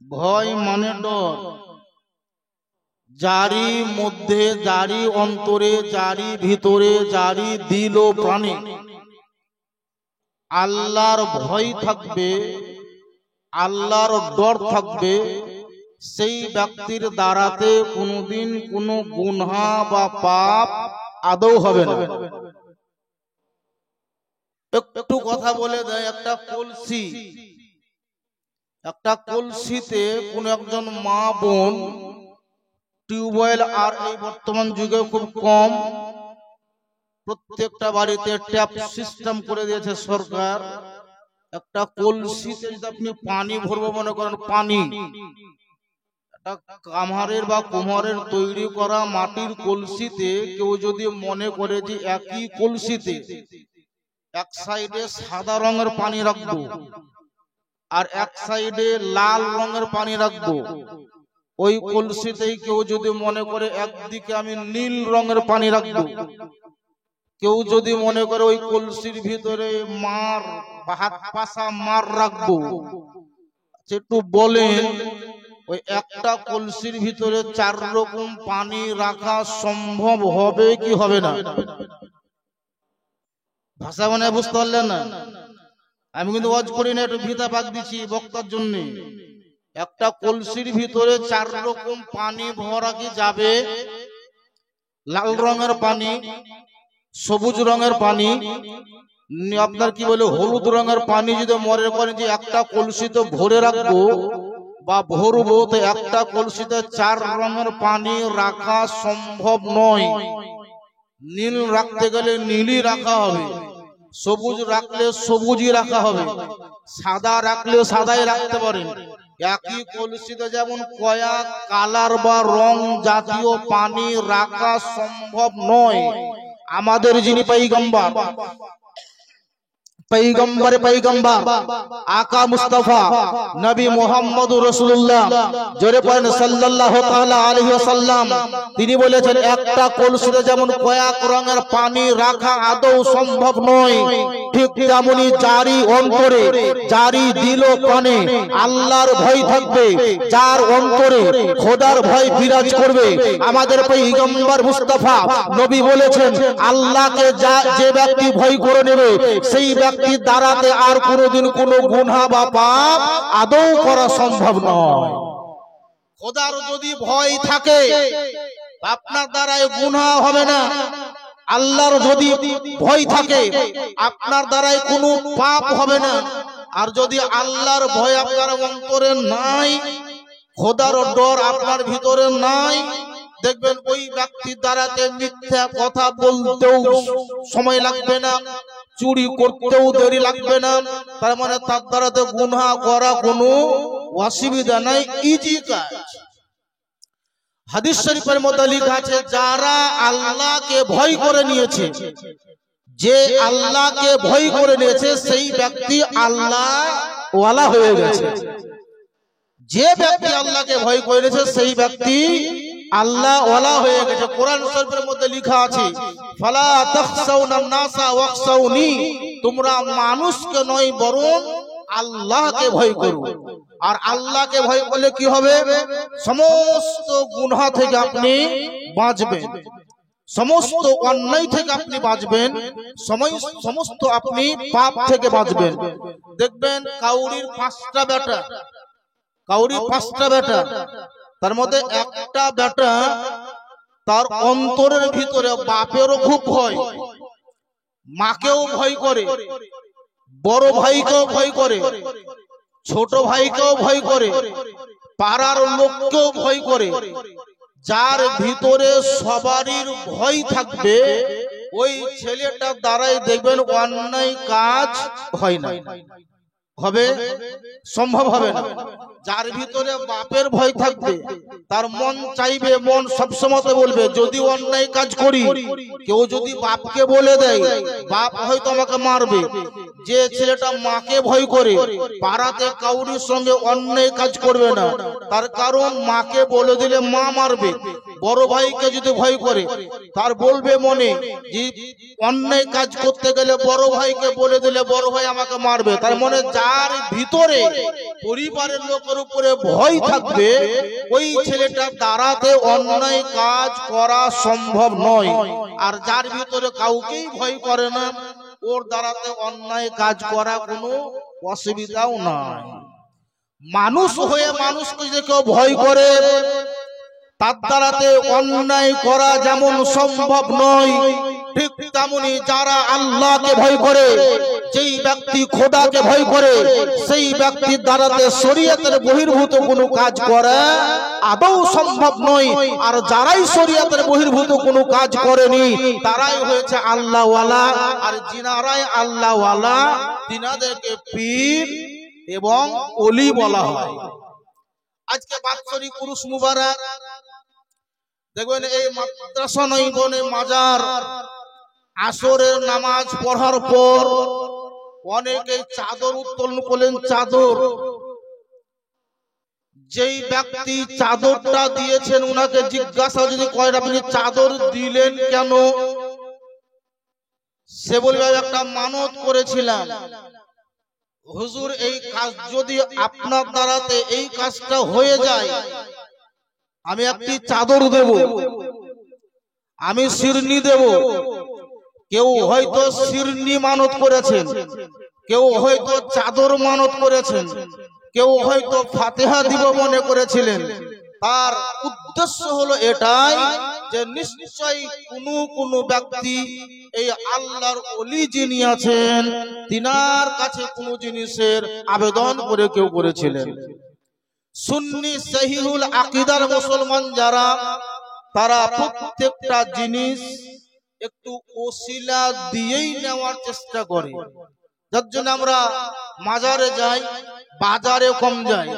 ভয় মানে ডর। যারি মধ্যে, যারি অন্তরে, যারি ভিতরে, যারি দিল ও প্রাণে আল্লাহর ভয় থাকবে, আল্লাহর ডর থাকবে, সেই ব্যক্তির দ্বারাতে কোনোদিন কোনো গুনাহ বা পাপ আদৌ হবে না। একটু কথা বলে দেয়, একটা কলসিতে কোন একজন মা বোন, টিউবওয়েল আর এই বর্তমান যুগে খুব কম, প্রত্যেকটা বাড়িতে ট্যাপ সিস্টেম করে দিয়েছে সরকার। একটা কলসিতে যদি আপনি পানি ভরবো, মনে করেন পানি, একটা কামারের বা কুমারের তৈরি করা মাটির কলসিতে কেউ যদি মনে করে যে একই কলসিতে এক সাইডে সাদা রঙের পানি রাখবো আর এক সাইডে লাল রঙের পানি রাখবো, ওই কলসিতেই কেউ যদি মনে করে একদিকে আমি নীল রঙের পানি রাখবো, কেউ যদি মনে করে ওই কলসির ভিতরে মার বা হাত পাশা মার রাখবো, একটু বলেন ওই একটা কলসির ভিতরে 4 রকম পানি রাখা সম্ভব হবে কি হবে না? ভাষা মানে বুঝতে পারলেন না? আমি কিন্তু ওয়াজ করি না, একটু ভিতা পাক দিচ্ছি বক্তার জন্য। একটা কলসির ভিতরে 4 রকম পানি ভরা কি যাবে? লাল রঙের পানি, সবুজ রঙের পানি, আপনার কি বলে হলুদ রঙের পানি যদি মনে করেন যে একটা কলসিতে ভরে রাখবো বা ভরবো, তো একটা কলসিতে 4 রঙের পানি রাখা সম্ভব নয়। নীল রাখতে গেলে নীলই রাখা হবে, সবুজ রাখলে সবুজই রাখা হবে, সাদা রাখলে সাদাই রাখতে পারেন। একই কলসিতে যেমন কয়েক কালার বা রং জাতীয় পানি রাখা সম্ভব নয়। আমাদের যিনি पैगंबर आका मुस्तफा नबी मोहम्मद रसूलुल्लाह जोरे पड़ेन सल्लल्लाहु ताआला अलैहि वसल्लम তিনি বলেছেন একটা কলসিতে যেমন কয়েক রঙের পানি রাখা আদৌ সম্ভব নয়, ঠিক তেমনি জারি অন্তরে, জারি দিল প্রাণে আল্লাহর ভয় থাকবে, যার অন্তরে খোদার ভয় বিরাজ করবে। আমাদের পয়গম্বর মুস্তাফা নবী বলেছেন আল্লাহকে যে ব্যক্তি ভয় করে নেবে সেই ব্যক্তি দ্বারাতে আর কোনোদিন কোনো গুনাহ বা পাপ আদৌ করা সম্ভব নয়। খোদার যদি ভয় থাকে আপনার দ্বারায় গুনাহ হবে না, আল্লাহর যদি ভয় থাকে আপনার দ্বারায় কোনো পাপ হবে না। আর যদি আল্লাহর ভয় আপনার অন্তরে নাই, খোদার ডর আপনার ভিতরে নাই, দেখবেন ওই ব্যক্তির দ্বারাতে মিথ্যা কথা বলতেও সময় লাগবে না, চুরি করতেও দেরি লাগবে না, তার মানে তার দ্বারাতে গুনাহ করা কোনো অসুবিধা নাই, ইজি কাজ। হাদিস শরীফের মধ্যে লেখা আছে যারা আল্লাহকে ভয় করে নিয়েছে, যে আল্লাহকে ভয় করে নিয়েছে সেই ব্যক্তি আল্লাহ ওয়ালা হয়ে গেছে। যে ব্যক্তি আল্লাহকে ভয় করে নিয়েছে সেই ব্যক্তি আল্লাহ ওয়ালা হয়ে গেছে। কোরআন শরীফের মধ্যে লেখা আছে ফালা তাখসাউনান নাসা ওয়াখসাউনি, তোমরা মানুষকে নয় বরং আল্লাহকে ভয় করো। আর আল্লাহকে ভয় করলে কি হবে? সমস্ত গুনাহ থেকে আপনি বাঁচবেন, সমস্ত অন্যায় থেকে আপনি বাঁচবেন, সমস্ত আপনি পাপ থেকে বাঁচবেন। দেখবেন কাউরির 5টা বেটা, কাউরির 5টা বেটা, তার মধ্যে একটা বেটা তার অন্তরের ভিতরে বাপেরও খুব ভয়, মাকেও ভয় করে, বড় ভাইকেও ভয় করে, ছোট ভাইকেও ভয় করে, পাড়ার লোককেও ভয় করে। যার ভিতরে সবারই ভয় থাকবে ওই ছেলেটার দ্বারাই দেখবেন অন্যায় কাজ হয় না, হবে সম্ভব হবে না। যার ভিতরে বাপের ভয় থাকবে তার মন চাইবে, মন সবসময় বলবে যদি অন্যায় কাজ করি, কেউ যদি বাপকে বলে দেয় বাপ হয়তো আমাকে মারবে। যে ছেলেটা মাকে ভয় করে পাড়াতে কাউরির সঙ্গে অন্যায় কাজ করবে না, তার কারণ মাকে বলে দিলে মা মারবে। বড় ভাইকে যদি ভয় করে, তার বলবে মনে যে অন্যায় কাজ করতে গেলে বড় ভাইকে বলে দিলে বড় ভাই আমাকে মারবে, তার মনে যার ভিতরে পরিবারের লোকের উপরে ভয় থাকবে, ওই ছেলেটা দ্বারাতে অন্যায় কাজ করা সম্ভব নয়। আর যার ভিতরে কাউকেই ভয় করে না, ওর দ্বারাতে অন্যায় কাজ করা কোনো অসুবিধাও নাই। মানুষ হয়ে মানুষকে যে কেউ ভয় করে, তার দ্বারাতে অন্যায় করা যেমন সম্ভব নয়, ঠিক তেমনি যারা আল্লাহকে ভয় করে, যেই ব্যক্তি খোদাকে ভয় করে, সেই ব্যক্তির দ্বারাতে শরীয়তের বহির্ভূত কোনো কাজ করা আদৌ সম্ভব নয়। আর যারাই শরীয়তের বহির্ভূত কোনো কাজ করেনি, তারাই হয়েছে আল্লাহওয়ালা। আর যিনারাই আল্লাহওয়ালা, তিনাদেরকে পীর এবং ওলি বলা হয়। আজকে বাৎসরিক উরুস মুবারক দেখবেন, এই মাদ্রাসা নয়গণে মাজার আসরের নামাজ পড়ার পর অনেকে চাদর উত্তোলন করলেন। চাদর, যেই ব্যক্তি চাদরটা দিয়েছেন উনাকে জিজ্ঞাসা যদি করেন আপনি চাদর দিলেন কেন, সে বলবে একটা মানত করেছিলাম, হুজুর এই কাজ যদি আপনার দ্বারাতে এই কাজটা হয়ে যায়, আমি একটি চাদর দেব, আমি শিরনি দেব। কেউ হয়তো শিরনি মানত করেছেন, কেউ হয়তো চাদর মানত করেছেন, কেউ হয়তো ফাতিহা দিব মনে করেছিলেন। তার উদ্দেশ্য হলো এটাই যে নিশ্চয়ই কোনো ব্যক্তি এই আল্লাহর ওলি যিনি আছেন, তিনার কাছে কোনো জিনিসের আবেদন করে কেউ করেছিলেন। সুন্নি সহিহুল আকীদার মুসলমান যারা, তারা প্রত্যেকটা জিনিস একটু ওসিলা দিয়েই নেওয়ার চেষ্টা করে। যার জন্য আমরা মাজারে যাই, বাজারে কম যাই,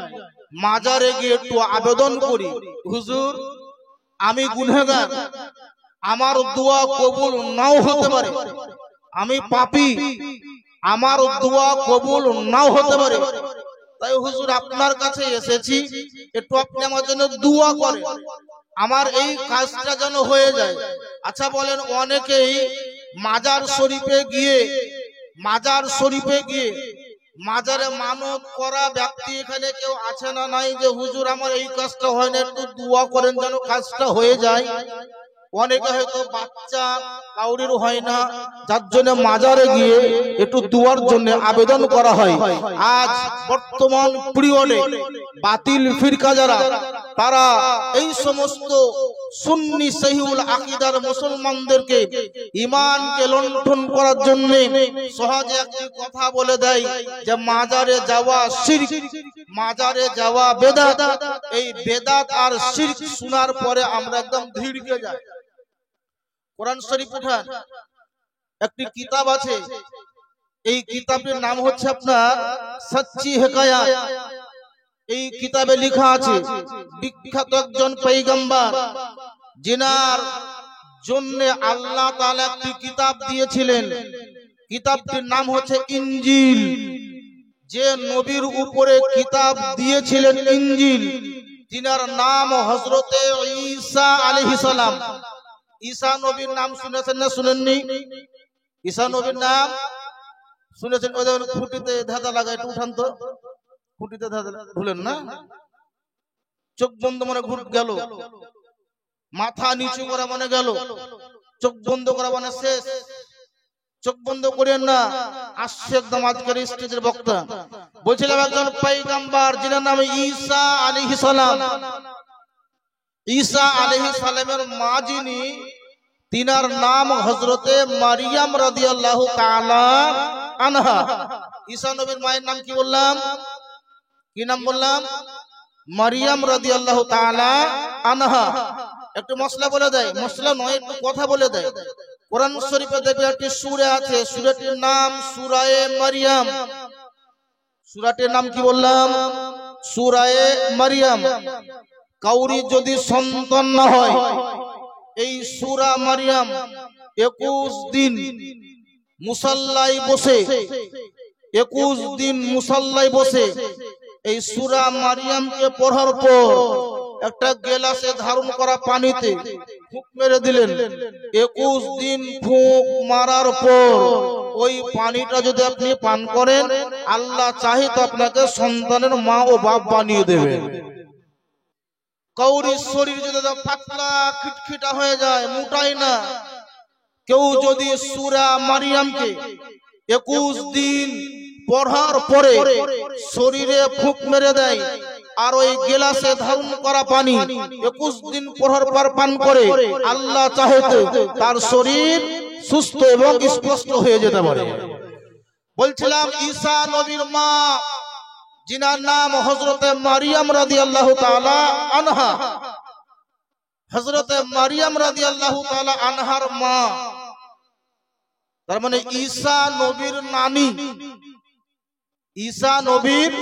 মাজারে গিয়ে একটু আবেদন করি, হুজুর আমি গুনহগার, আমার দোয়া কবুল নাও হতে পারে, আমি পাপী, আমার দোয়া কবুল নাও হতে পারে, তাই হুজুর আপনার কাছে এসেছি, একটু আপনি আমার জন্য দোয়া করেন, আমার এই কাজটা যেন হয়ে যায়। আচ্ছা বলেন, অনেকেই মাজার শরীফে গিয়ে মাজারে মানত করা ব্যক্তি এখানে কেউ আছে না নাই যে হুজুর আমার এই কাজটা হয় না, একটু দোয়া করেন যেন কাজটা হয়ে যায়? অনেকে হয়তো বাচ্চা কাউরির হয় না, যার জন্য মাজারে গিয়ে একটু দুয়ার জন্য আবেদন করা হয়। আজ বর্তমান পিরিয়ডে বাতিল ফিরকা যারা, তারা এই সমস্ত সুন্নি সহিহুল আকীদার মুসলমানদেরকে ঈমানকে লণ্ঠন করার জন্য সহজে একটি কথা বলে দেয় যে মাজারে যাওয়া শিরক, মাজারে যাওয়া বেদাত। এই বেদাত আর শিরক শোনার পরে আমরা একদম ধিড়কে যাই। কোরআন শরীফ উঠান, একটি কিতাব আছে, এই কিতাবের নাম হচ্ছে আপনার সচ্চি হিকায়াত। এই কিতাবে লেখা আছে বিখ্যাত একজন পয়গম্বর, যিনার জন্য আল্লাহ তাআলা একটি কিতাব দিয়েছিলেন, কিতাবটির নাম হচ্ছে ইনজিল। যে নবীর উপরে কিতাব দিয়েছিলেন ইনজিল, তিনার নাম হযরতে ঈসা আলাইহিস সালাম। ঈসা নবীর নাম শুনেছেন না শুনেননি? ঈসা নবীর নাম শুনেছেন? ওই দেখুন খুঁটিতে ধাঁধা লাগায়, একটু উঠান তো, খুঁটিতে ধাঁধা ভুলেন না। চোখ বন্ধ মনে ঘুর গেল, মাথা নিচু করা মনে গেল, চোখ বন্ধ করা মানে শেষ। চোখ বন্ধ করেন না, আসছে একদম আজকের স্টেজের বক্তা। বলছিলাম একজন পয়গম্বর যিনার নাম ঈসা আলাইহিস সালাম। ঈসা আলাইহিস সালামের মা যিনি, তিনার নাম হযরতে মারিয়াম রাদিয়াল্লাহু তাআলা আনহা। ঈসা নবীর মায়ের নাম কি বললাম? কি নাম বললাম? মারিয়াম রাদিয়াল্লাহু তাআলা আনহা। একটু মশলা বলে দেয়, মশলা নয় একটু কথা বলে দেয়। কোরআন শরীফে দেখবে একটি সূরা আছে, সূরাটির নাম সূরায়ে মারিয়াম। সূরাটির নাম কি বললাম? সূরায়ে মারিয়াম। কাউরি যদি সন্তান না হয়, এই সূরা মারিয়াম 21 দিন মুসাল্লায় বসে, 21 দিন মুসাল্লায় বসে এই সূরা মারিয়ামকে পড়ার পর একটা গ্লাসে ধারণ করা পানিতে ফুঁক মেরে দিলেন। 21 দিন ফুঁক মারার পর ওই পানিটা যদি আপনি পান করেন, আল্লাহ চাহে তো আপনাকে সন্তানের মা ও বাপ বানিয়ে দেবেন। কাউরির শরীর যদি পাতলা খিটখিটা হয়ে যায়, মোটাই না, কেউ যদি সূরা মারিয়ামকে 21 দিন পড়ার পরে শরীরে ফুঁক মেরে দেয় আর ওই গ্লাসে ধারণ করা পানি 21 দিন পড়ার পর পান করে, আল্লাহ চাহে তো তার শরীর সুস্থ এবং স্পষ্ট হয়ে যেতে পারে। বলছিলাম ঈসা নবীর মা, जिनार नाम हजरत मरियम রাদিয়াল্লাহু তাআলা আনহা, हजरत मरियम রাদিয়াল্লাহু তাআলা আনহার মা, তার মানে ঈসা নবীর নানি, ঈসা নবীর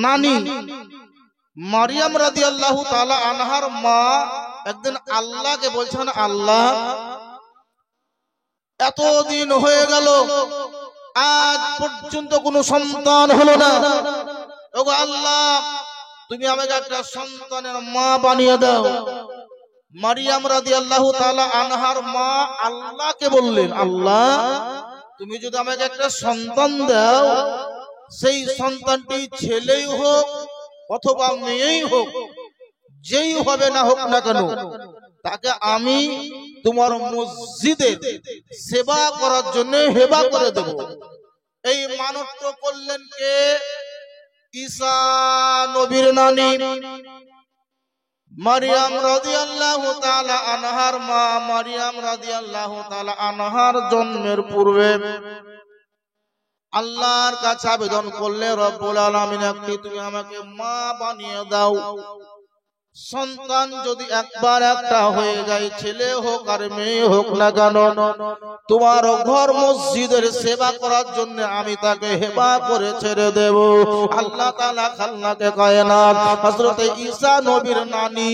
নানি মারিয়াম রাদিয়াল্লাহু তাআলা আনহার মা একদিন আল্লাহকে বলছেন, আল্লাহ এতদিন হয়ে গেল আজ পর্যন্ত কোনো সন্তান হলো না, ওগো আল্লাহ তুমি আমাকে একটা সন্তানের মা বানিয়ে দাও। মারিয়াম রাদিয়াল্লাহু তাআলা আনহার মা আল্লাহকে বললেন, আল্লাহ তুমি যদি আমাকে একটা সন্তান দাও, সেই সন্তানটি ছেলেই হোক অথবা মেয়েই হোক, যেই হবে না হোক না কেন, তাকে আমি তোমার মসজিদে সেবা করার জন্য হেবা করে দেব। এই মানত করলেন কে? ঈসা নবীর নানি মারিয়াম রাদিয়াল্লাহু তাআলা আনহার মা। মারিয়াম রাদিয়াল্লাহু তাআলা আনহার জন্মের পূর্বে আল্লাহর কাছে আবেদন করলে, রব্বুল আলামিন আপনি তুমি আমাকে মা বানিয়ে দাও। সন্তান যদি একবার একটা হয়ে যায়, ছেলে হোক আর মেয়ে হোক না কেন, তোমার ঘর মসজিদের সেবা করার জন্য আমি তাকে হেবা করে ছেড়ে দেব। আল্লাহ তাআলা খালনাকে কায়নাত হযরত ঈসা নবীর নানি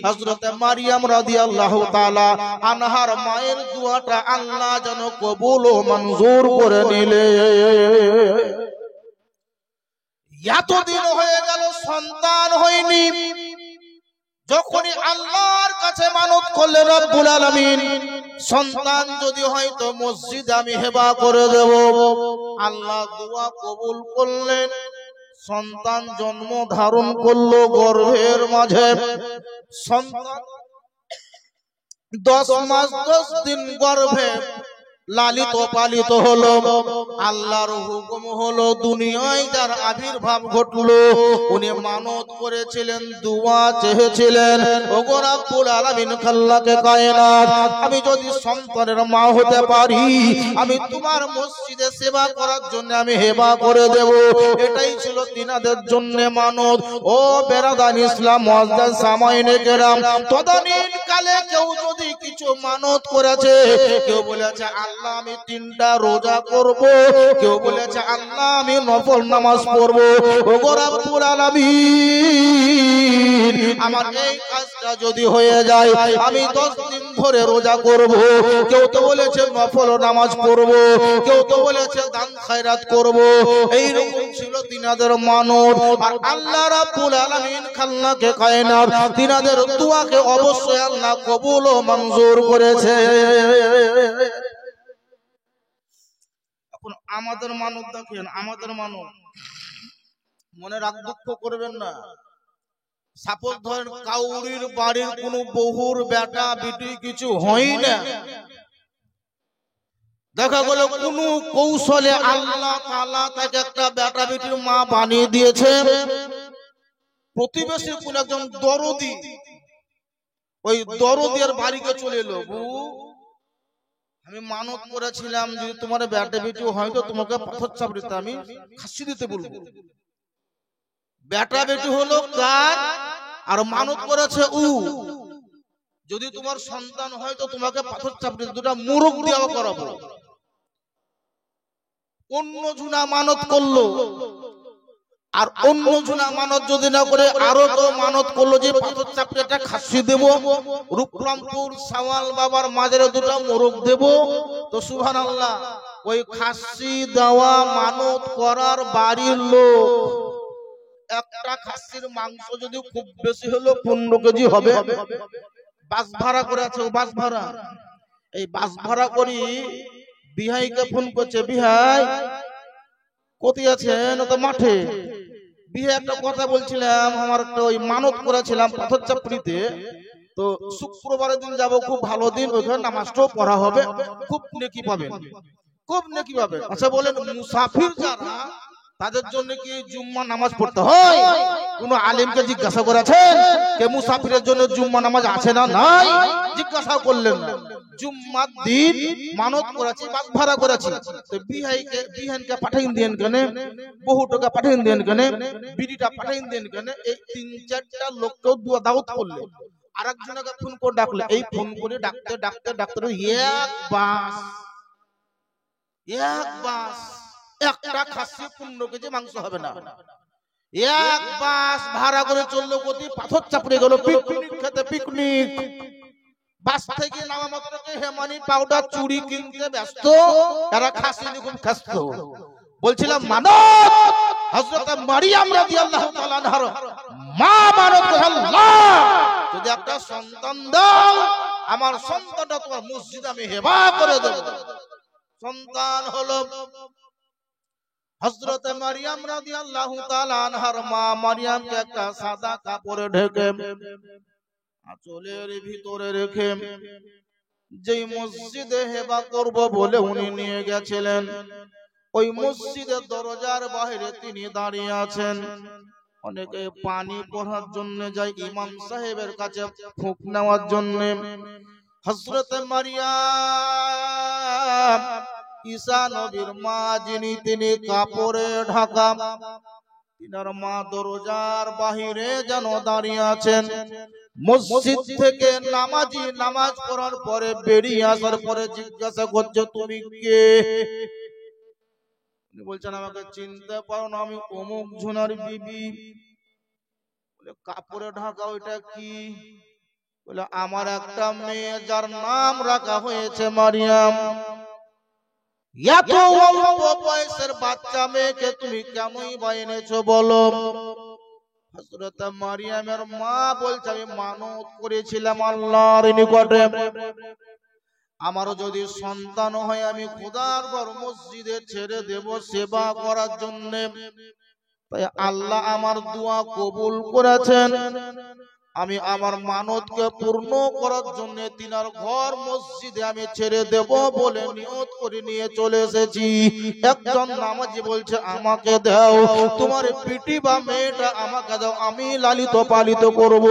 হযরত মারিয়াম রাদিয়াল্লাহু তাআলা আনহার মায়ের দোয়াটা আল্লাহ যেন কবুল ও মঞ্জুর করে নিলে। এতদিন হয়ে গেল সন্তান হয়নি, যখনই আল্লাহর কাছে মানত করলেন রব্বুল আলামিন সন্তান যদি হয় তো মসজিদ আমি হেবা করে দেব, আল্লাহ দোয়া কবুল করলেন। সন্তান জন্ম ধারণ করলো গর্ভের মাঝে। সন্তান 10 মাস 10 দিন গর্ভে লালিত পালিত হলো। আল্লাহর হুকুম হলো দুনিয়ায় যার আবির্ভাব ঘটলো, উনি মানত করেছিলেন, দোয়া চেয়েছিলেন, ওগো রব্বুল আলামিন খাল্লাকে কায়নাত আমি যদি সন্তানের মা হতে পারি, আমি তোমার মসজিদে সেবা করার জন্য আমি হেবা করে দেব। এটাই ছিল তিনাদের জন্য মানত। ও বেরাদান ইসলাম মুআজ্জাজ সামাইনে কেরাম, তদানীন কালে কেউ যদি কিছু মানত করেছে, কেউ বলেছে আল্লাহ আমি 3টা রোজা করব, কেউ বলেছে আল্লাহ আমি নফল নামাজ পড়ব, ওগো রব্বুল আলামিন আমার এই কাজটা যদি হয়ে যায় আমি 10 দিন ধরে রোজা করব। কেউ তো বলেছে নফল নামাজ পড়ব, কেউ তো বলেছে দান খায়রাত করব। এই রকম ছিল তিনাদের মানত। আর আল্লাহ রাব্বুল আলামিন খাল্লাকে কায়নাত তিনাদের দোয়াকে অবশ্যই আল্লাহ কবুল ও মঞ্জুর করেছে। আমাদের মানত দেখেন, আমাদের মানত মনে রাগ দুঃখ করবেন না। সাপোজ ধরেন কাউরির বাড়ির কোন বহুর বেটা বিটি কিছু হয় না, দেখা গেল কোন কৌশলে আল্লাহ তাআলা তাকে একটা বেটা বিটির মা বানিয়ে দিয়েছে। প্রতিবেশী কোন একজন দরদি, ওই দরদির বাড়িতে চলে এলো, আমি মানত করেছিলাম যদি তোমার বেটা বেটি হয়তো তোমাকে পাথর চাপড়িতে আমি খাসি দিতে বলবো। বেটা বেটি হলো কার? আর মানত করেছে উ, যদি তোমার সন্তান হয়তো তোমাকে পাথর চাপড়িতে দুটা মুরগ দেওয়া করাবো। অন্য জুনা মানত করলো, আর অন্য জুনা মানত যদি না করে আরো তো মানত করলো যে পাথর চাপড়িটা খাসি দেব, রূপরামপুর সাওয়াল বাবার মাঝের দুটা মোরগ দেব। তো সুবহানাল্লাহ, ওই খাসি দেওয়া মানত করার বাড়ির লোক একটা খাসির মাংস যদি খুব বেশি হলো 15 কেজি হবে। বাস ভাড়া করে আছে, বাস ভাড়া, এই বাস ভাড়া করি বিহাইকে ফোন করছে, বিহাই কোথায় আছেন? তো মাঠে। বিহাই একটা কথা বলছিলাম, আমার একটা ওই মানত করেছিলাম পাথর চাপড়িতে, তো শুক্রবারের দিন যাব, খুব ভালো দিন, ওইখানে নামাজটাও পড়া হবে, খুব নেকি পাবেন, খুব নেকি পাবেন। আচ্ছা বলেন, মুসাফির যারা তাদের জন্য কি জুম্মা নামাজ পড়তে হয়? কোন আলেমকে জিজ্ঞাসা করেছেন কে মুসাফিরের জন্য জুম্মা নামাজ আছে না নাই? জিজ্ঞাসা করলেন না। জুম্মার দিন মানত করেছি, বাস ভাড়া করেছি, তো বিহানকে পাঠাইন দেন কেন, বহু টাকা পাঠাইন দেন কেন, বিড়িটা পাঠাইন দেন কেন? এই 3-4টা লোককেও দাওয়াত করলে, আরেকজনকে ফোন করে ডাকলে, এই ফোন করে ডাকতে ডাকতে ডাকতে এক বাস একটা খাসি 15 কেজি মাংস হবে না। এক বাস ভাড়া করে চললো, কোটি পাথর চাপড়ে গেল পিকনিক খেতে। পিকনিক বাস থেকে নামা মাত্র হেমানি পাউডার চুড়ি কিনতে ব্যস্ত, এরা খাসি নিকুম খাস্ত। বলছিলাম মানত হযরত মারিয়াম রাদিয়াল্লাহু তাআলা আনহার মা মানত আল্লাহ, যদি একটা সন্তান দাও, আমার সন্তানটা তোমার মসজিদে আমি হেবা করে দেব। সন্তান হলো হযরত মারিয়াম রাদিয়াল্লাহু তাআলা আনহার মা মারিয়ামকে একটা সাদা কাপড়ে ঢেকে আঁচলের ভিতরে রেখে যেই মসজিদে হেবা করব বলে উনি নিয়ে গেছিলেন, ওই মসজিদের দরজার বাইরে তিনি দাঁড়িয়ে আছেন। অনেকে পানি পড়ার জন্য যায় ইমাম সাহেবের কাছে ফুঁক নেওয়ার জন্য। হযরত মারিয়াম ঈসা নবীর মা যিনি, তিনি কাপড়ে ঢাকা, তিনার মা দরজার বাহিরে যেন দাঁড়িয়ে আছেন। মসজিদ থেকে নামাজি নামাজ পড়ার পরে বেরিয়ে আসার পরে জিজ্ঞাসা করছে, তুমি কে? বলছেন আমাকে চিনতে পারো না, আমি অমুক ঝুনার বিবি। বলে কাপড়ে ঢাকা ওইটা কি? বলে আমার একটা মেয়ে যার নাম রাখা হয়েছে মারিয়াম। এত অল্প বয়সের বাচ্চা মেয়েকে তুমি কেনই বা এনেছো বলো? হযরত মারিয়ামের মা বলছে, আমি মানত করেছিলাম আল্লাহর নিকটে, আমার যদি সন্তান হয় আমি খোদার ঘর মসজিদে ছেড়ে দেব সেবা করার জন্য। তাই আল্লাহ আমার দোয়া কবুল করেছেন, আমি আমার মানতকে পূর্ণ করার জন্য তিনার ঘর মসজিদে আমি ছেড়ে দেব বলে নিয়ত করে নিয়ে চলে এসেছি। একজন নামাজি বলছে, আমাকে দাও, তোমার পিটি বা মেয়েটা আমাকে দাও, আমি লালিত পালিত করব।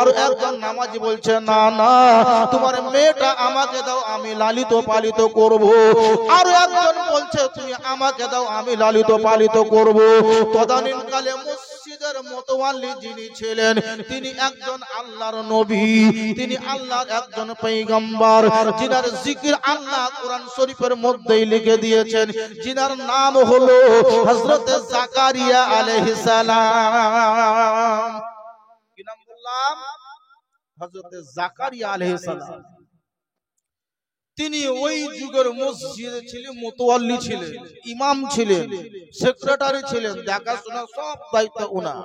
আর একজন নামাজি বলছে, না না, তোমার মেয়েটা আমাকে দাও, আমি লালিত পালিত করব। আর একজন বলছে, তুমি আমাকে দাও, আমি লালিত পালিত করব। তদানীন কালে মসজিদের মোতওয়াল্লি যিনি ছিলেন, তিনি একজন আল্লাহর নবী, তিনি আল্লাহর একজন পয়গম্বর, যিনার জিকির আল্লাহ কোরআন শরীফের মধ্যেই লিখে দিয়েছেন, যিনার নাম হলো হযরত জাকারিয়া আলাইহিস সালাম। কি নাম বললাম? হযরত জাকারিয়া আলাইহিস সালাম। তিনি ওই যুগের মসজিদে ছিলেন, মোতওয়াল্লি ছিলেন, ইমাম ছিলেন, সেক্রেটারি ছিলেন, দেখাশোনা সব দায়িত্ব ওনার।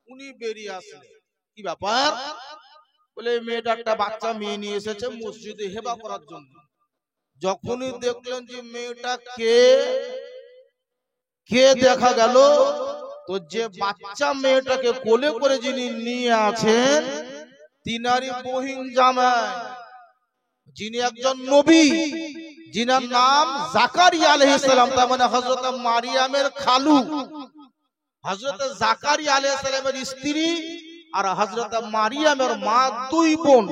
উনি বেরিয়ে আসলেন, কি ব্যাপার? বলে মেয়েটা একটা বাচ্চা মেয়ে নিয়ে এসেছে মসজিদে হেবা করার জন্য। যখনই দেখলেন যে মেয়েটা কে কে দেখা গেল, তো যে বাচ্চা মেয়েটাকে কোলে করে যিনি নিয়ে আছেন তিনারই বহিন জামাই, যিনি একজন নবী, যিনার নাম জাকারিয়া আলাইহিস সালাম, তার মানে হযরত মারিয়ামের খালু, হযরত জাকারিয়া আলাইহিস সালামের স্ত্রী আর হযরত মারিয়ামের মা, দুই বোন।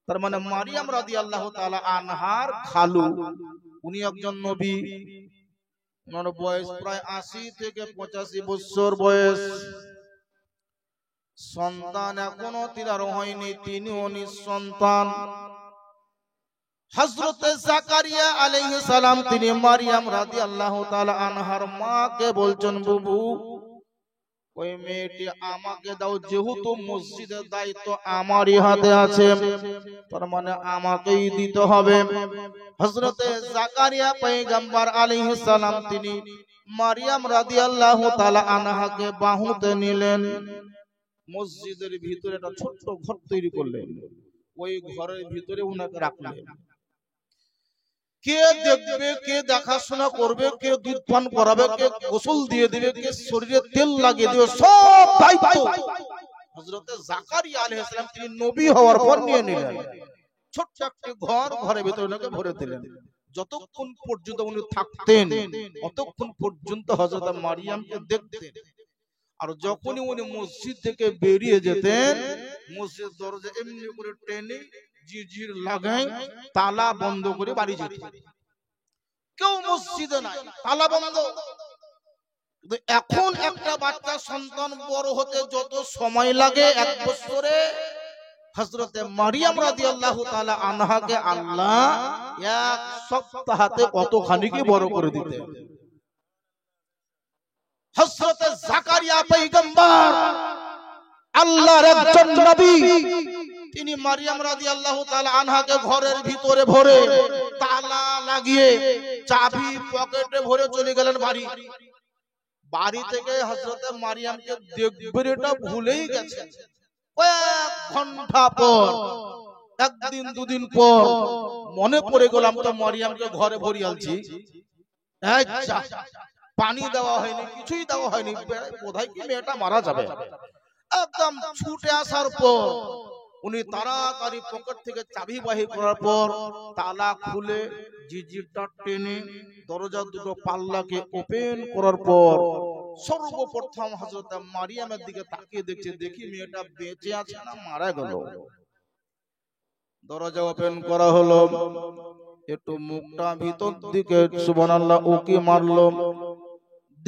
তার মানে মারিয়াম রাদিয়াল্লাহু তাআলা আনহার খালু, উনি একজন নবী। ওনার বয়স প্রায় 80 থেকে 85 বছর বয়স। সন্তান এখনো তিনার হয়নি, তিনিও নিঃসন্তান। হযরত জাকারিয়া আলাইহিস সালাম তিনি মারিয়াম রাদিয়াল্লাহু তাআলা আনহার মাকে বলছেন, বুবু ওই মেয়েটি আমাকে দাও, যেহেতু মসজিদের দায়িত্ব আমারই হাতে আছে, তার মানে আমাকেই দিতে হবে। হযরত জাকারিয়া পয়গম্বর আলাইহিস সালাম তিনি মারিয়াম রাদিয়াল্লাহু তাআলা আনহাকে বাহুতে নিলেন, মসজিদের ভিতরে একটা ছোট্ট ঘর তৈরি করলেন, ওই ঘরের ভিতরে উনাকে রাখলেন। কে দেখবে, কে দেখাশোনা করবে, কে দুধ পান করাবে, কে গোসল দিয়ে দিবে, কে শরীরে তেল লাগিয়ে দিবে, সব দায়িত্ব হযরত জাকারিয়া আলাইহিস সালাম তিনি নবী হওয়ার পর নিয়ে নিলেন। ছোট্ট একটি ঘর, ঘরের ভিতরে ওনাকে ভরে দিলেন। যতক্ষণ পর্যন্ত উনি থাকতেন ততক্ষণ পর্যন্ত হযরত মারিয়ামকে দেখতেন। আর যখনই উনি মসজিদ থেকে বেরিয়ে যেতেন, মসজিদের দরজা এমনি করে টেনে জিজির লাগাই তালা বন্ধ করে বাড়ি যেতেন। কেউ মসজিদে নাই, তালা বন্ধ। এখন একটা বাচ্চা সন্তান বড় হতে যত সময় লাগে, এক বছরে হযরত মারিয়াম রাদিয়াল্লাহু তাআলা আনহাকে আল্লাহ এক সপ্তাহতে কতখানি কি বড় করে দিতেন। হযরত জাকারিয়া পয়গম্বর, আল্লাহর একজন নবী, তিনি মারিয়াম রাদিয়াল্লাহু তাআলা আনহাকে ঘরের ভিতরে ভরে তালা লাগিয়ে চাবি পকেটে ভরে চলে গেলেন বাড়ি। বাড়ি থেকে হযরত মারিয়ামকে দেখবেন এটা ভুলেই গেছেন। কয়েক ঘন্টা পর, একদিন দুদিন পর মনে পড়ে গেলাম তো মারিয়ামকে ঘরে ভরিয়ে আনছি, পানি দেওয়া হয়নি, কিছুই দেওয়া হয়নি, বোধহয় কি মেয়েটা মারা যাবে। একদম ছুটে আসার পর উনি তাড়াতাড়ি পকেট থেকে চাবি বাহির করার পর তালা খুলে জিজিরটা টেনে দরজা দুটো পাল্লাকে ওপেন করার পর সর্বপ্রথম হযরত মারিয়ামের দিকে তাকিয়ে দেখছে, দেখি মেয়েটা বেঁচে আছে না মারা গেল। দরজা ওপেন করা হলো, একটু মুখটা ভিতর দিকে সুবহানাল্লাহ উকি মারলো,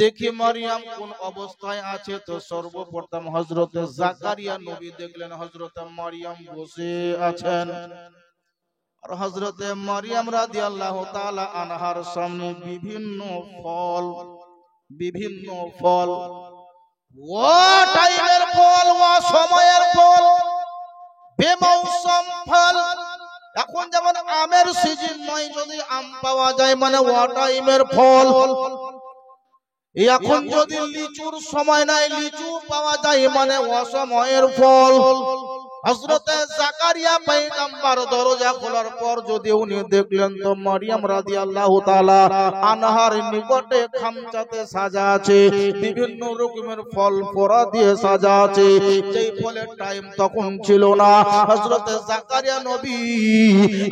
দেখি মারিয়াম কোন অবস্থায় আছে। তো সর্বপ্রথম হযরত জাকারিয়া নবী দেখলেন হযরত মারিয়াম বসে আছেন, আর হযরত মারিয়াম রাদিয়াল্লাহু তাআলা আনহার সামনে বিভিন্ন ফল, বিভিন্ন ফল, ও টাইমের ফল, ও সময়ের ফল, বেমৌসুম ফল। এখন যেমন আমের সিজন নয়, যদি আম পাওয়া যায় মানে ও টাইমের ফল। এখন যদি লিচুর সময় নাই, লিচু পাওয়া যায় মানে অসময়ের ফল। হযরত জাকারিয়া পয়গম্বর দরজা খোলার পর যদি উনি দেখলেন তো মারিয়াম রাদিয়াল্লাহু তাআলা আনহার নিকটে খামচাতে সাজা আছে, বিভিন্ন রকমের ফল পরা দিয়ে সাজা আছে। যেই ফলের টাইম তখন ছিল না, হযরত জাকারিয়া নবী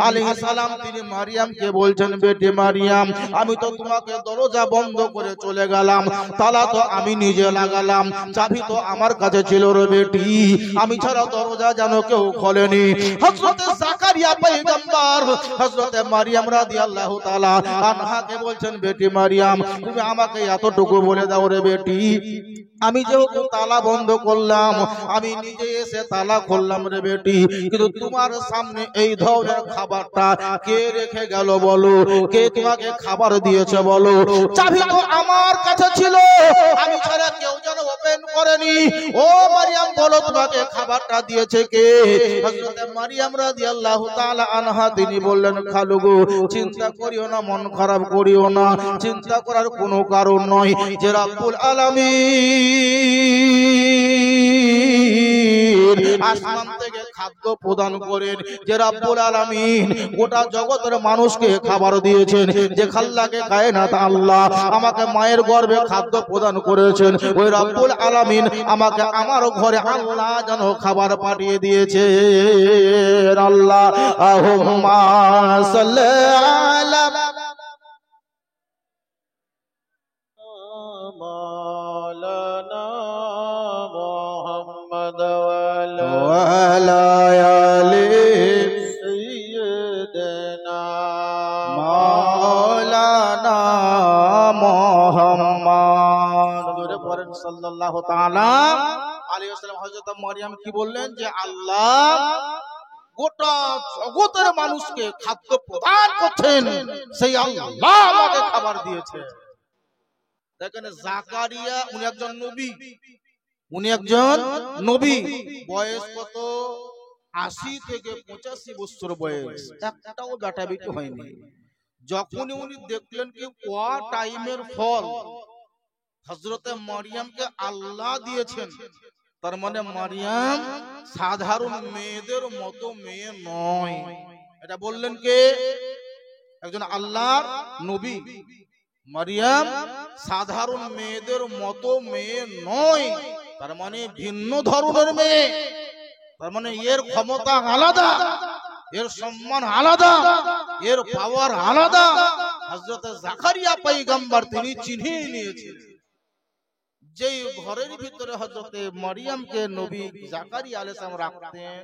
আলাইহিস সালাম তিনি মারিয়ামকে বলছেন, বেটি মারিয়াম, আমি তো তোমাকে দরজা বন্ধ করে চলে গেলাম, তালা তো আমি নিজে লাগালাম, চাবি তো আমার কাছে ছিল রে বেটি, আমি ছাড়া দরজা যেন কেউ খোলেনি। হযরত জাকারিয়া পয়গম্বর হযরত মারিয়াম রাদিয়াল্লাহু তাআলা আনহাকে বলছেন, বেটি মারিয়াম, তুমি আমাকে এতটুকু বলে দাও রে বেটি, আমি যেহেতু তালা বন্ধ করলাম, আমি নিজে এসে তালা খুললাম রে বেটি, কিন্তু তোমার সামনে এই ধরনের খাবারটা কে রেখে গেল বলো, কে তোমাকে খাবার দিয়েছে বলো, চাবি তো আমার কাছে ছিল, আমি ছাড়া কেউ যেন ওপেন করেনি। ও মারিয়াম বলো, তোমাকে খাবারটা দিয়েছে কে? হযরত মারিয়াম রাদিয়াল্লাহু তাআলা আনহা তিনি বললেন, খালু গো, চিন্তা করিও না, মন খারাপ করিও না, চিন্তা করার কোনো কারণ নয়, যে রব্বুল আলামিন আসমান থেকে খাদ্য প্রদান করেন, যে রব্বুল আলামিন গোটা জগতের মানুষকে খাবার দিয়েছেন, যে খাল্লাকে কায়নাত আল্লাহ আমাকে মায়ের গর্ভে খাদ্য প্রদান করেছেন, ওই রব্বুল আলামিন আমাকে আমার ঘরে আল্লাহ যেন খাবার পাঠিয়ে দিয়েছে। আল্লাহুম্মা সাল্লি আলা মাওলানা মুহাম্মদ ওয়া আলা আলি সাইয়্যিদিনা মাওলানা মুহাম্মদ। জোরে পড়েন সাল্লাল্লাহু তাআলা আলাইহি ওয়াসাল্লাম। হযরত মারিয়াম কি বললেন, যে আল্লাহ গোটা জগতের মানুষকে খাদ্য প্রদান করছেন, সেই আল্লাহ আমাকে খাবার দিয়েছে। দেখেন জাকারিয়া উনি একজন নবী, উনি একজন নবী, বয়স কত? 80 থেকে 85 বছর বয়স, একটাও বেটা বেটি হয়নি। যখনই উনি দেখলেন কি ওয়া টাইমের ফল, হযরতে মারিয়ামকে আল্লাহ দিয়েছেন, তার মানে মারিয়াম সাধারণ মেয়েদের মতো মেয়ে নয়। এটা বললেন কে? একজন আল্লাহর নবী। মারিয়াম সাধারণ মেয়েদের মতো মেয়ে নয়, তার মানে ভিন্ন ধরনের মেয়ে। তার মানে এর ক্ষমতা আলাদা, এর সম্মান আলাদা, এর পাওয়ার আলাদা। হযরত জাকারিয়া পয়গম্বর তিনি চিনে নিয়েছিলেন। যেই ঘরের ভিতরে হযরতে মারিয়ামকে নবী জাকারিয়া আলাইহিস সালাম রাখতেন,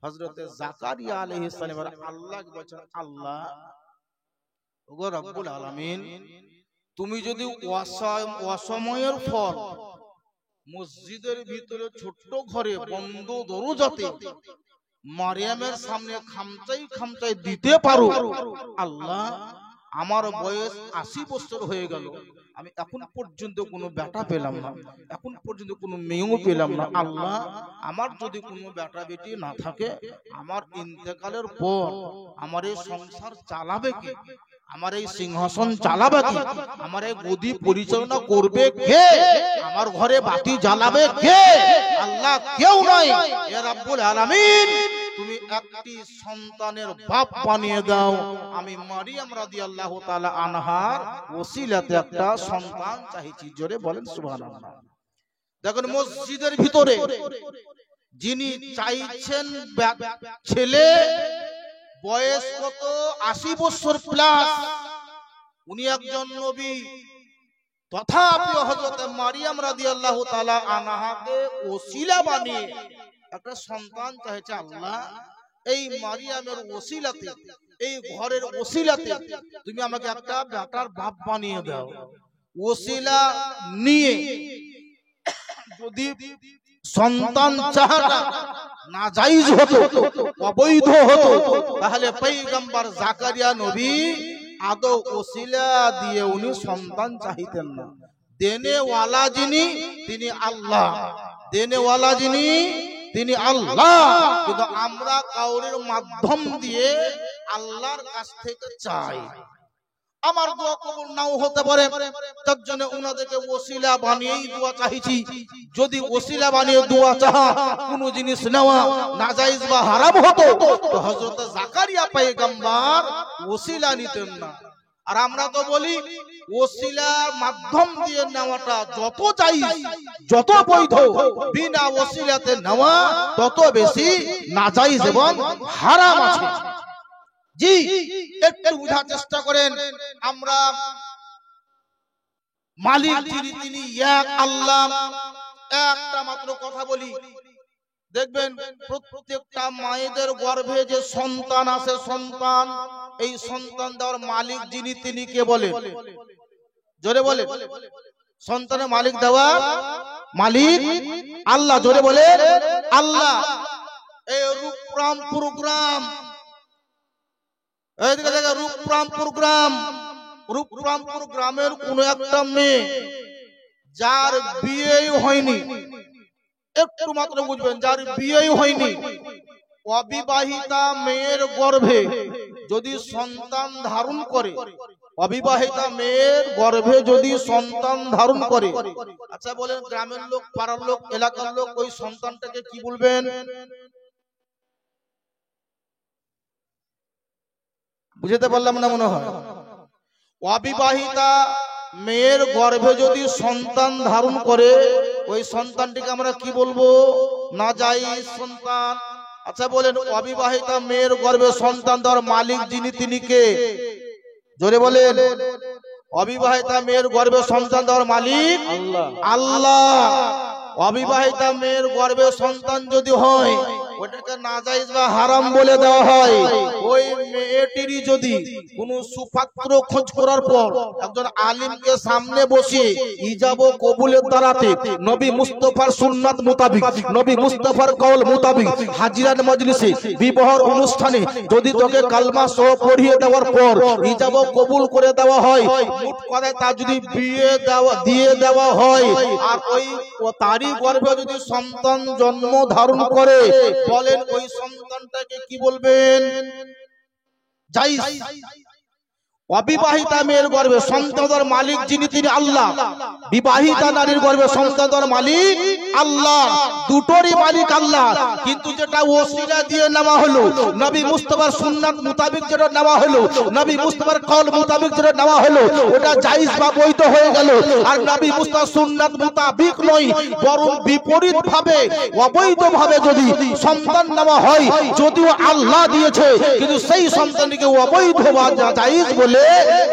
হযরতে জাকারিয়া আলাইহিস সালাম আল্লাহ বলেন, আল্লাহ ওগো রব্বুল আলামিন, তুমি যদি অসময়ের ফল মসজিদের ভিতরে ছোট্ট ঘরে বন্ধ দরজাতে মারিয়ামের সামনে খামচাই খামচাই দিতে পারো, আল্লাহ আমার বয়স 80 বছর হয়ে গেল, আমি এখন পর্যন্ত কোনো বেটা পেলাম না, এখন পর্যন্ত কোনো মেয়েও পেলাম না, আল্লাহ আমার যদি কোনো বেটা বেটি না থাকে, আমার ইন্তেকালের পর আমার এই সংসার চালাবে কে? আমার এই সিংহাসন চালাবে কে? আমার এই গদি পরিচালনা করবে কে? আমার ঘরে বাতি জ্বালাবে কে? আল্লাহ কেউ নয়। ইয়া রাব্বুল আলামিন, তুমি একটি সন্তানের বাপ বানিয়ে দাও, আমি মারিয়াম রাদিয়াল্লাহু তাআলা আনহার ওসিলাতে একটা সন্তান চাইছি। জোরে বলেন সুবহানাল্লাহ। দেখুন মসজিদের ভিতরে যিনি চাইছেন ছেলে, বয়স কত? 80 বছর প্লাস, উনি একজন নবী। তথাপি হযরত মারিয়াম রাদিয়াল্লাহু তাআলা আনহাকে ওসিলা বানিয়ে একটা সন্তান চাইছে। আল্লাহ এই মারিয়ামের ওসিলাতে, এই ঘরের ওসিলাতে তুমি আমাকে একটা বেটার বাপ বানিয়ে দাও। ওসিলা নিয়ে যদি সন্তান চাহাটা নাজায়েজ হতো, অবৈধ হতো, তাহলে পয়গম্বর জাকারিয়া নবী আদৌ ওসিলা দিয়ে উনি সন্তান চাইতেন না। দেনেওয়ালা যিনি তিনি আল্লাহ, দেনেওয়ালা যিনি তিনি আল্লাহ। কিন্তু আমরা কাউরের মাধ্যম দিয়ে আল্লাহর কাছ থেকে চাই। আমার দোয়া কবুল নাও হতে পারে, তার জন্য উনাদেরকে ওসিলা বানিয়েই দোয়া চাইছি। যদি ওসিলা বানিয়ে দোয়া চাহা কোন জিনিস নেওয়া নাজায়েজ বা হারাম হতো, তো হযরত জাকারিয়া পয়গম্বর ওসিলা নিতেন না। আর আমরা তো বলি ওসিলার মাধ্যম দিয়ে নেওয়াটা যত জায়েজ, যত বৈধ, বিনা ওসিলাতে নেওয়া তত বেশি নাজায়েজ এবং হারাম আছে। জি, একটু বুঝার চেষ্টা করেন। আমরা মালিক যিনি তিনি এক আল্লাহ। একটা মাত্র কথা বলি, দেখবেন প্রত্যেকটা মায়েদের গর্ভে যে সন্তান আছে, সন্তান, এই সন্তান দেওয়ার মালিক যিনি তিনি কে বলে? জোরে বলে। সন্তানের মালিক দেওয়া মালিক আল্লাহ। জোরে বলে আল্লাহ। এই রূপরামপুর গ্রাম, রূপরামপুর গ্রামের কোন একটা মেয়ে যার বিয়েই হয়নি, একটু মাত্র বুঝবেন, যার বিয়েই হয়নি, অবিবাহিতা মেয়ের গর্ভে যদি সন্তান ধারণ করে, অবিবাহিতা মেয়ের গর্ভে যদি সন্তান ধারণ করে, আচ্ছা বলেন গ্রামের লোক, পাড়ার লোক, এলাকার লোক ওই সন্তানটাকে কি বলবেন? বুঝতে পারলাম না মনে হয়। অবিবাহিতা মেয়ের গর্ভে যদি সন্তান ধারণ করে, ওই সন্তানটিকে আমরা কি বলবো? নাজায়েজ সন্তান। আচ্ছা বলেন অবিবাহিতা মেয়ের গর্ভে সন্তান দেওয়ার মালিক যিনি তিনি কে? জোরে বলেন। অবিবাহিতা মেয়ের গর্ভে সন্তান দেওয়ার মালিক আল্লাহ। অবিবাহিতা মেয়ের গর্ভে সন্তান যদি হয়, ওটাকে নাজায়েজ বা হারাম বলে দেওয়া হয়। ওই মেয়েটিরই যদি কোন সুপাত্র খোঁজ করার পর একজন আলিমকে সামনে বসে ইজাব ও কবুলের দ্বারাতে নবী মুস্তাফার সুন্নাত মোতাবেক, নবী মুস্তাফার কওল মোতাবেক হাজিরার মজলিসে, বিবাহের অনুষ্ঠানে যদি তোকে কালমা সহ পড়িয়ে দেওয়ার পর ইজাব ও কবুল করে দেওয়া হয়, মুট করে তা যদি বিয়ে দিয়ে দেওয়া হয়, আর ওই তারই গর্ভে যদি সন্তান জন্ম ধারণ করে, বলেন ওই সন্তানটাকে কি বলবেন? জায়েজ। অবিবাহিতা মেয়ের গর্ভে সন্তানের মালিক যিনি তিনি আল্লাহ, বিবাহিতা নারীর গর্ভে সন্তানের মালিক আল্লাহ, দুটোরই মালিক আল্লাহ। কিন্তু যেটা ওসিলা দিয়ে নেওয়া হলো, নবী মুস্তাফার সুন্নাত মোতাবেক যেটা নেওয়া হলো, নবী মুস্তাফার কওল মোতাবেক যেটা নেওয়া হলো, ওটা জায়েজ বা বৈধ হয়ে গেল। আর নবী মুস্তাফার সুন্নাত মোতাবেক নয়, বরং বিপরীত ভাবে অবৈধ ভাবে যদি সন্তান নেওয়া হয়, যদিও আল্লাহ দিয়েছে কিন্তু সেই সন্তানকে অবৈধ বা জায়েজ বলে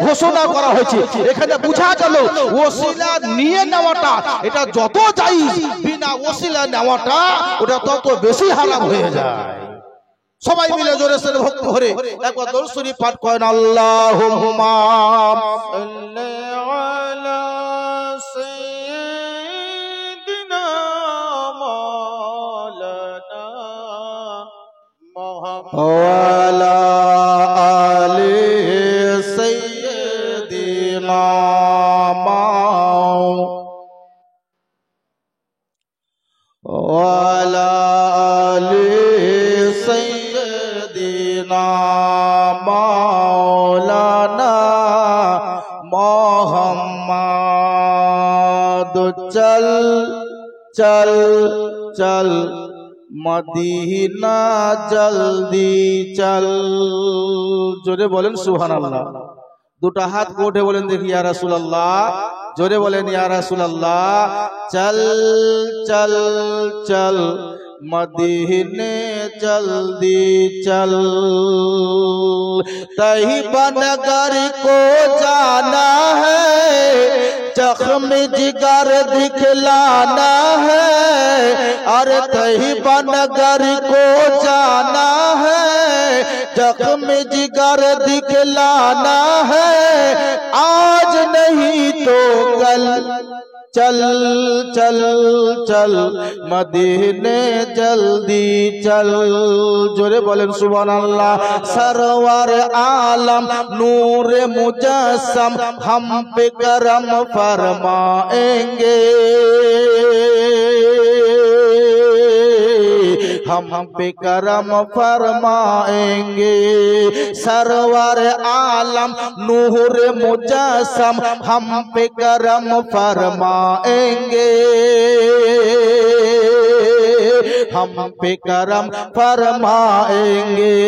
ঘোষণা করা হয়েছে। এখানে বোঝা গেল ওসিলা নিয়ে নেওয়াটা এটা যত জায়েজ, বিনা ওসিলা নেওয়াটা ওটা তত বেশি হারাম হয়ে যায়। সবাই মিলে জোরে সোরে ভক্ত করে একবার দরুদ শরীফ পাঠ করেন। আল্লাহুম্মা সাল্লি আলা সাইয়্যিদিনা মাওলানা মুহাম্মদ ওয়া আলা আলি সাইয়্যিদিনা ওয়া আলা আলি সাইয়্যিদিনা মাওলানা মুহাম্মদ। চল চল চল মদিনা জলদি চল। জোরে বলেন সুবহানাল্লাহ। দুটো হাত উঠে বলেন দেখি ইয়া রাসূলুল্লাহ। জোরে বলেন ইয়া রাসূলুল্লাহ। চল চল চল मदीने जल्दी चल। तैयबा नगर को जाना है, जख्म जिगर दिखलाना है। अरे तैयबा नगर को जाना है, जख्म जिगर दिखलाना है। आज नहीं तो कल चल चल चल मदीने जल्दी चल। जोरे बोलें सुभानअल्लाह। सरवर आलम नूर मुजस्सम हम पे करम फरमाएंगे, हम पे करम फरमाएंगे। सरवर आलम नूर मुजस्सम हम पे करम फरमाएंगे, हम पे करम फरमाएंगे।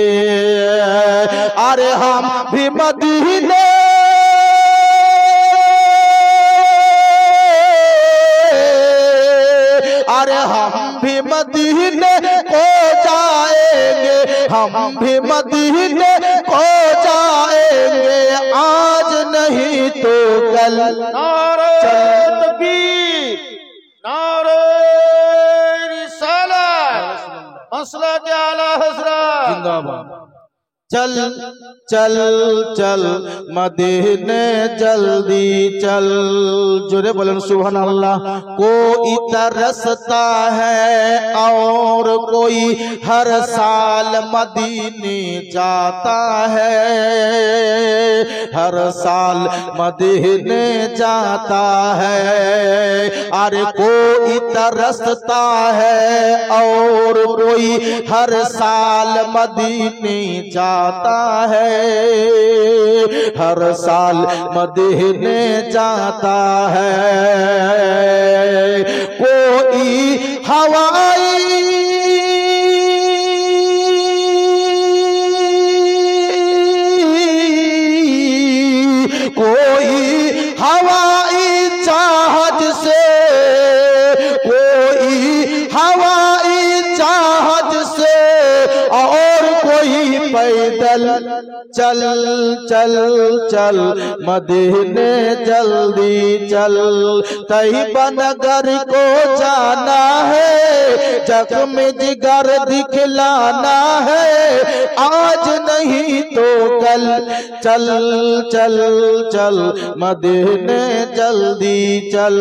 अरे हम भी मदीने अरे हम भी मदीने को जाएंगे, हम भी मदीने को जाएंगे। आज नहीं तो कल। नारे तकबीर, नारे रिसालत, मसला के आला हज़रत जिंदाबाद। चल चल चल मदीने जल्दी चल। जोरे बोलें सुभानअल्लाह। कोई तरसता है और कोई हर साल मदीने जाता है, हर साल मदीने जाता है। अरे कोई तरसता है और कोई हर साल मदीने जाता है, हर साल मदीने जाता है। कोई हवाई कोई हवाई जहाज से, कोई हवाई जहाज से, और कोई पैदल चल चल चल मदीने जल्दी चल। तैयबा नगर को जाना है, जख्म जिगर दिखलाना है। आज नहीं तो कल चल चल चल मदीने जल्दी चल।